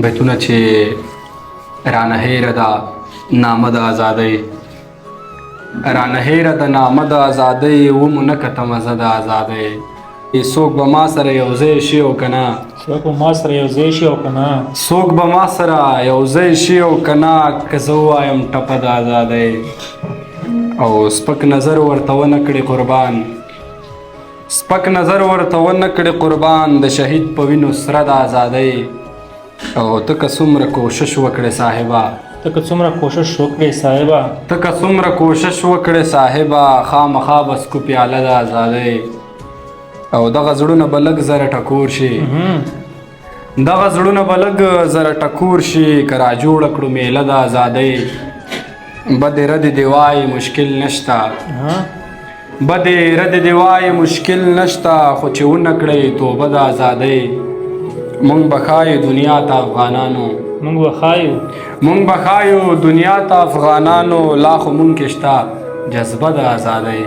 بیتونه چې رانه هیره ده نامه د ازادۍ، رانه هیره د نامه د ازادۍ، ومو نه کته مزه د ازادۍ. څوک به ما سره یو ځای شي او که نه، څوک به ما سره یو ځای شي او که نه، څوک به ما سره یو ځای شي او که نه، که زه ووایم ټپه د ازادۍ. او سپک نظر ورته ونه کړي قربان، سپک نظر ورته ونه کړي قربان، د شهید په وینو سره د ازادۍ. او ته که څومره کوشش وکړې صاحبه، ته که څومره کوشش وکړې صاحبه، ته که څومره کوشش وکړې صاحبه، خامخا به څکو پیاله د ازادۍ. او دغه زړونه به لږ زره ټکور شي، دغه زړونه به لږ زره ټکور شي، که راجوړه کړو میله د ازادۍ. بدې ردې دې وایي مشکل نشته، بدې ردې دې وایي مشکل نشته، خو چې ونه کړئ توبه د ازادۍ. مونږ به ښایو دنیا ته افغانانو، موږ به ښایو مونږ به ښایو دنیا ته افغانانو، لا خو مونږ کې شته جذبه د ازادۍ.